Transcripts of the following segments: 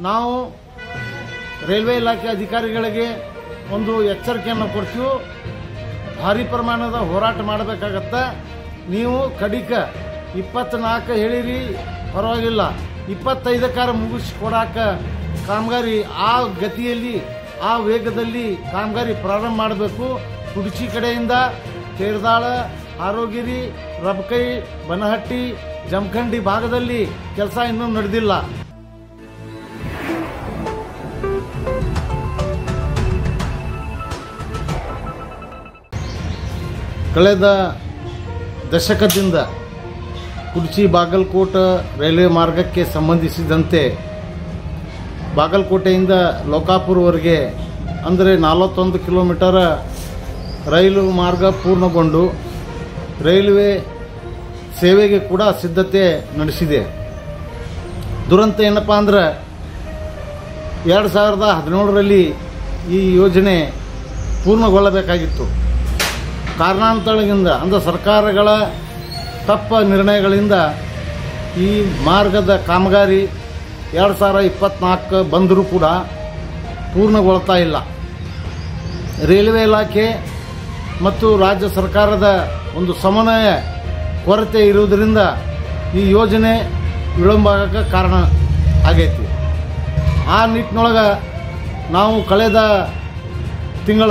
ನಾವು ರೈಲ್ವೆ ಇಲಾಖೆ ಅಧಿಕಾರಿಗಳಿಗೆ ಒಂದು ಎಚ್ಚರಿಕೆಯನ್ನು ಕೊಡ್ತೀವಿ. ಭಾರಿ ಪ್ರಮಾಣದ ಹೋರಾಟ ಮಾಡಬೇಕಾಗತ್ತೆ. ನೀವು ಕಡಿಕ 24 ಹೇಳಿರಿ, ಪರವಾಗಿಲ್ಲ, 25 ಮುಗಿಸ್ಕೊಡಾಕ ಕಾಮಗಾರಿ ಆ ಗತಿಯಲ್ಲಿ ಆ ವೇಗದಲ್ಲಿ ಕಾಮಗಾರಿ ಪ್ರಾರಂಭ ಮಾಡಬೇಕು. ಕುಡಚಿ ಕಡೆಯಿಂದ ತೇರದಾಳ, ಆರೋಗಿರಿ, ರಬಕೈ, ಬನಹಟ್ಟಿ, ಜಮಖಂಡಿ ಭಾಗದಲ್ಲಿ ಕೆಲಸ ಇನ್ನೂ ನಡೆದಿಲ್ಲ. ಕಳೆದ ದಶಕದಿಂದ ಕುಡಚಿ ಬಾಗಲಕೋಟೆ ರೈಲ್ವೆ ಮಾರ್ಗಕ್ಕೆ ಸಂಬಂಧಿಸಿದಂತೆ ಬಾಗಲಕೋಟೆಯಿಂದ ಲೋಕಾಪುರವರೆಗೆ ಅಂದರೆ 41 ಕಿಲೋಮೀಟರ್ ರೈಲು ಮಾರ್ಗ ಪೂರ್ಣಗೊಂಡು ರೈಲ್ವೆ ಸೇವೆಗೆ ಕೂಡ ಸಿದ್ಧತೆ ನಡೆಸಿದೆ. ದುರಂತ ಏನಪ್ಪ ಅಂದ್ರೆ 2017ರಲ್ಲಿ ಈ ಯೋಜನೆ ಪೂರ್ಣಗೊಳ್ಳಬೇಕಾಗಿತ್ತು. ಕಾರಣಾಂತರಗಳಿಂದ ಅಂದರೆ ಸರ್ಕಾರಗಳ ತಪ್ಪ ನಿರ್ಣಯಗಳಿಂದ ಈ ಮಾರ್ಗದ ಕಾಮಗಾರಿ 2024 ಬಂದರೂ ಕೂಡ ಪೂರ್ಣಗೊಳ್ತಾ ಇಲ್ಲ. ರೈಲ್ವೆ ಇಲಾಖೆ ಮತ್ತು ರಾಜ್ಯ ಸರ್ಕಾರದ ಒಂದು ಸಮನ್ವಯ ಕೊರತೆ ಇರುವುದರಿಂದ ಈ ಯೋಜನೆ ವಿಳಂಬ ಆಗಕ್ಕೆ ಕಾರಣ ಆಗೈತಿ. ಆ ನಿಟ್ಟಿನೊಳಗೆ ನಾವು ಕಳೆದ ತಿಂಗಳ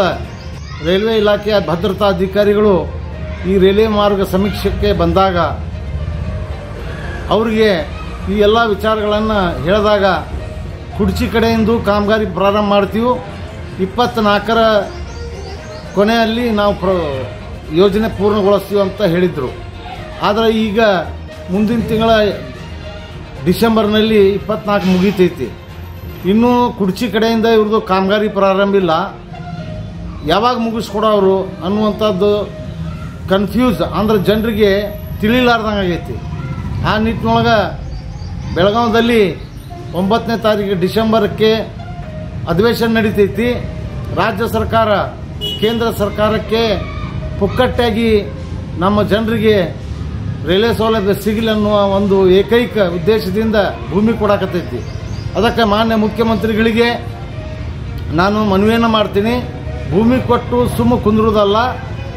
ರೈಲ್ವೆ ಇಲಾಖೆಯ ಭದ್ರತಾ ಅಧಿಕಾರಿಗಳು ಈ ರೈಲ್ವೆ ಮಾರ್ಗ ಸಮೀಕ್ಷೆಗೆ ಬಂದಾಗ ಅವರಿಗೆ ಈ ಎಲ್ಲ ವಿಚಾರಗಳನ್ನು ಹೇಳಿದಾಗ ಕುಡಚಿ ಕಡೆಯಿಂದ ಕಾಮಗಾರಿ ಪ್ರಾರಂಭ ಮಾಡ್ತೀವಿ, 24ರ ಕೊನೆಯಲ್ಲಿ ನಾವು ಯೋಜನೆ ಪೂರ್ಣಗೊಳಿಸ್ತೀವಿ ಅಂತ ಹೇಳಿದರು. ಆದರೆ ಈಗ ಮುಂದಿನ ತಿಂಗಳ ಡಿಸೆಂಬರ್ನಲ್ಲಿ 24 ಮುಗೀತೈತಿ. ಇನ್ನೂ ಕುಡಚಿ ಕಡೆಯಿಂದ ಇವ್ರದ್ದು ಕಾಮಗಾರಿ ಪ್ರಾರಂಭ ಇಲ್ಲ. ಯಾವಾಗ ಮುಗಿಸ್ಕೊಡೋರು ಅನ್ನುವಂಥದ್ದು ಕನ್ಫ್ಯೂಸ್ ಅಂದ್ರೆ ಜನರಿಗೆ ತಿಳಿಲಾರ್ದಂಗೆ ಆಗೈತಿ. ಆ ನಿಟ್ಟಿನೊಳಗೆ ಬೆಳಗಾವದಲ್ಲಿ 9ನೇ ತಾರೀಕು ಡಿಸೆಂಬರ್ಕ್ಕೆ ಅಧಿವೇಶನ ನಡೀತೈತಿ. ರಾಜ್ಯ ಸರ್ಕಾರ ಕೇಂದ್ರ ಸರ್ಕಾರಕ್ಕೆ ಪುಕ್ಕಟ್ಟಾಗಿ ನಮ್ಮ ಜನರಿಗೆ ರೈಲ್ವೆ ಸೌಲಭ್ಯ ಸಿಗಲಿ ಅನ್ನುವ ಒಂದು ಏಕೈಕ ಉದ್ದೇಶದಿಂದ ಭೂಮಿ ಕೊಡಾಕತ್ತೈತಿ. ಅದಕ್ಕೆ ಮಾನ್ಯ ಮುಖ್ಯಮಂತ್ರಿಗಳಿಗೆ ನಾನು ಮನವಿಯನ್ನು ಮಾಡ್ತೀನಿ. ಭೂಮಿ ಕೊಟ್ಟು ಸುಮ್ಮ ಕುಂದ್ರುವುದಲ್ಲ,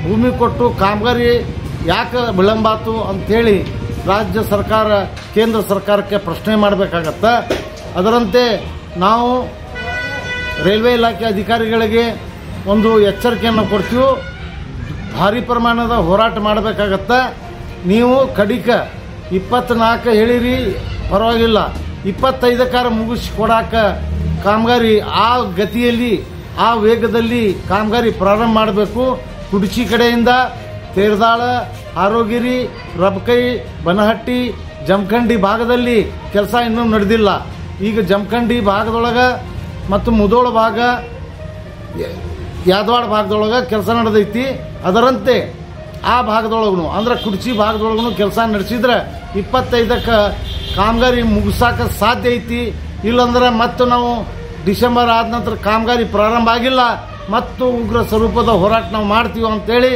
ಭೂಮಿ ಕೊಟ್ಟು ಕಾಮಗಾರಿ ಯಾಕೆ ವಿಳಂಬಾತು ಅಂಥೇಳಿ ರಾಜ್ಯ ಸರ್ಕಾರ ಕೇಂದ್ರ ಸರ್ಕಾರಕ್ಕೆ ಪ್ರಶ್ನೆ ಮಾಡಬೇಕಾಗತ್ತೆ. ಅದರಂತೆ ನಾವು ರೈಲ್ವೆ ಇಲಾಖೆ ಅಧಿಕಾರಿಗಳಿಗೆ ಒಂದು ಎಚ್ಚರಿಕೆಯನ್ನು ಕೊಡ್ತೀವಿ. ಭಾರಿ ಪ್ರಮಾಣದ ಹೋರಾಟ ಮಾಡಬೇಕಾಗತ್ತೆ. ನೀವು ಕಡಿಕ 24 ಹೇಳಿರಿ, ಪರವಾಗಿಲ್ಲ, 25 ಮುಗಿಸ್ಕೊಡಾಕ ಕಾಮಗಾರಿ ಆ ಗತಿಯಲ್ಲಿ ಆ ವೇಗದಲ್ಲಿ ಕಾಮಗಾರಿ ಪ್ರಾರಂಭ ಮಾಡಬೇಕು. ಕುಡಚಿ ಕಡೆಯಿಂದ ತೇರದಾಳ, ಆರೋಗಿರಿ, ರಬಕೈ, ಬನಹಟ್ಟಿ, ಜಮಖಂಡಿ ಭಾಗದಲ್ಲಿ ಕೆಲಸ ಇನ್ನೂ ನಡೆದಿಲ್ಲ. ಈಗ ಜಮಖಂಡಿ ಭಾಗದೊಳಗೆ ಮತ್ತು ಮುದೋಳ ಭಾಗ, ಯಾದವಾಡ ಭಾಗದೊಳಗೆ ಕೆಲಸ ನಡೆದೈತಿ. ಅದರಂತೆ ಆ ಭಾಗದೊಳಗೂ ಅಂದ್ರೆ ಕುಡಚಿ ಭಾಗದೊಳಗೂ ಕೆಲಸ ನಡೆಸಿದ್ರೆ 25ಕ್ಕೆ ಕಾಮಗಾರಿ ಮುಗಿಸಾಕ ಸಾಧ್ಯ ಐತಿ. ಇಲ್ಲಂದ್ರೆ ಮತ್ತು ನಾವು ಡಿಸೆಂಬರ್ ಆದ ನಂತರ ಕಾಮಗಾರಿ ಪ್ರಾರಂಭ ಆಗಿಲ್ಲ, ಮತ್ತು ಉಗ್ರ ಸ್ವರೂಪದ ಹೋರಾಟ ನಾವು ಮಾಡ್ತೀವಿ ಅಂತೇಳಿ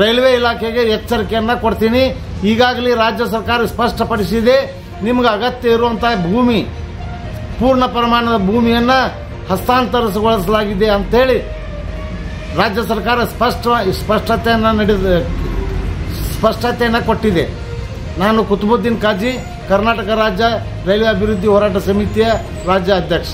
ರೈಲ್ವೆ ಇಲಾಖೆಗೆ ಎಚ್ಚರಿಕೆಯನ್ನು ಕೊಡ್ತೀನಿ. ಈಗಾಗಲೇ ರಾಜ್ಯ ಸರ್ಕಾರ ಸ್ಪಷ್ಟಪಡಿಸಿದೆ, ನಿಮ್ಗೆ ಅಗತ್ಯ ಇರುವಂಥ ಭೂಮಿ, ಪೂರ್ಣ ಪ್ರಮಾಣದ ಭೂಮಿಯನ್ನು ಹಸ್ತಾಂತರಿಸಿಗೊಳಿಸಲಾಗಿದೆ ಅಂತೇಳಿ ರಾಜ್ಯ ಸರ್ಕಾರ ಸ್ಪಷ್ಟತೆಯನ್ನು ಕೊಟ್ಟಿದೆ. ನಾನು ಕುತುಬುದ್ದೀನ್ ಕಾಜಿ, ಕರ್ನಾಟಕ ರಾಜ್ಯ ರೈಲ್ವೆ ಅಭಿವೃದ್ಧಿ ಹೋರಾಟ ಸಮಿತಿಯ ರಾಜ್ಯ ಅಧ್ಯಕ್ಷ.